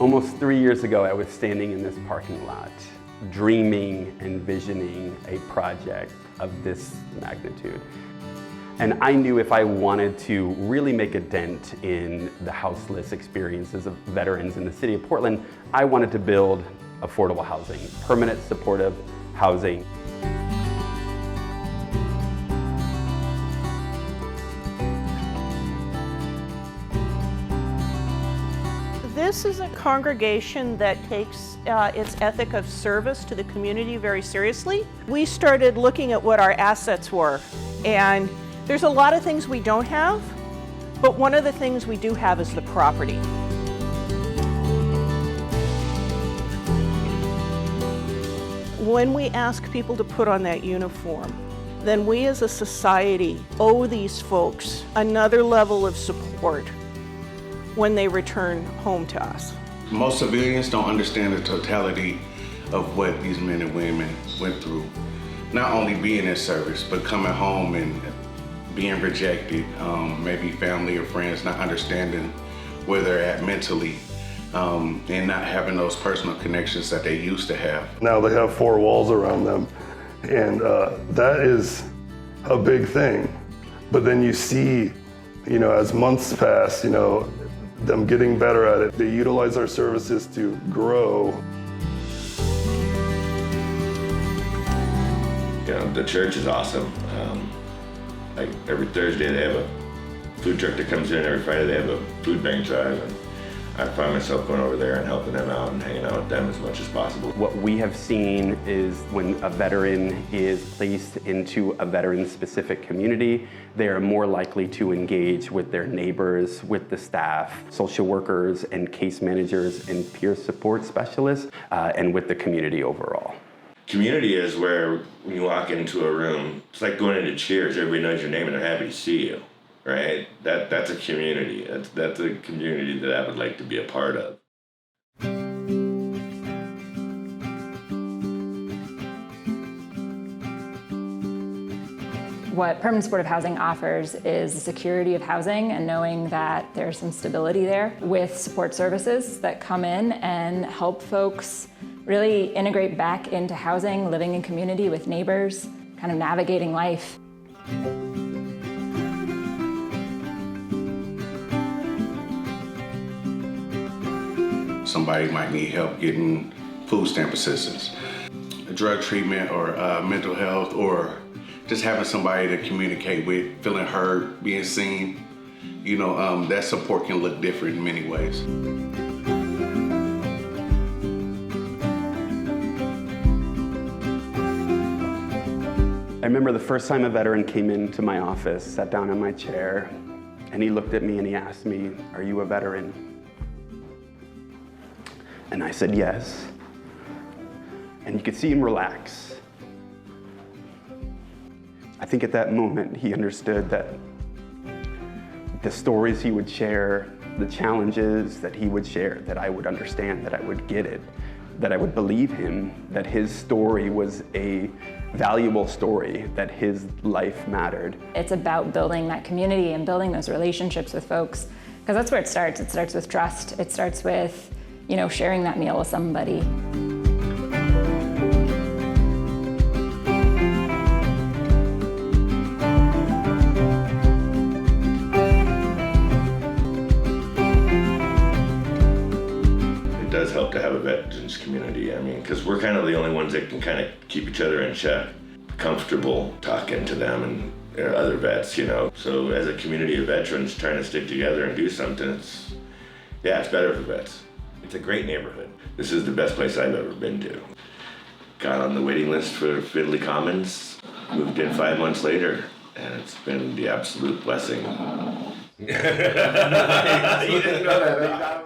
Almost 3 years ago, I was standing in this parking lot, dreaming and visioning a project of this magnitude. And I knew if I wanted to really make a dent in the houseless experiences of veterans in the city of Portland, I wanted to build affordable housing, permanent supportive housing. This is a congregation that takes its ethic of service to the community very seriously. We started looking at what our assets were, and there's a lot of things we don't have, but one of the things we do have is the property. When we ask people to put on that uniform, then we as a society owe these folks another level of support when they return home to us. Most civilians don't understand the totality of what these men and women went through. Not only being in service, but coming home and being rejected, maybe family or friends not understanding where they're at mentally, and not having those personal connections that they used to have. Now they have four walls around them, and that is a big thing. But then you see, as months pass, them getting better at it. They utilize our services to grow. The church is awesome. Like every Thursday they have a food truck that comes in. Every Friday they have a food bank drive, and I find myself going over there and helping them out and hanging out with them as much as possible. What we have seen is when a veteran is placed into a veteran-specific community, they are more likely to engage with their neighbors, with the staff, social workers, and case managers and peer support specialists, and with the community overall. Community is where when you walk into a room, it's like going into Cheers. Everybody knows your name and they're happy to see you. Right? That's a community. That's a community that I would like to be a part of. What permanent supportive housing offers is the security of housing and knowing that there's some stability there with support services that come in and help folks really integrate back into housing, living in community with neighbors, kind of navigating life. Somebody might need help getting food stamp assistance, drug treatment, or mental health, or just having somebody to communicate with, feeling heard, being seen. That support can look different in many ways. I remember the first time a veteran came into my office, sat down in my chair, and he looked at me and he asked me, "Are you a veteran?" And I said yes. And you could see him relax. I think at that moment he understood that the stories he would share, the challenges that he would share, that I would understand, that I would get it, that I would believe him, that his story was a valuable story, that his life mattered. It's about building that community and building those relationships with folks, because that's where it starts. It starts with trust. It starts with sharing that meal with somebody. It does help to have a veterans community, because we're kind of the only ones that can kind of keep each other in check, comfortable talking to them and other vets, So as a community of veterans trying to stick together and do something, it's better for vets. It's a great neighborhood. This is the best place I've ever been to. Got on the waiting list for Findley Commons, moved in 5 months later, and it's been the absolute blessing. You didn't know that.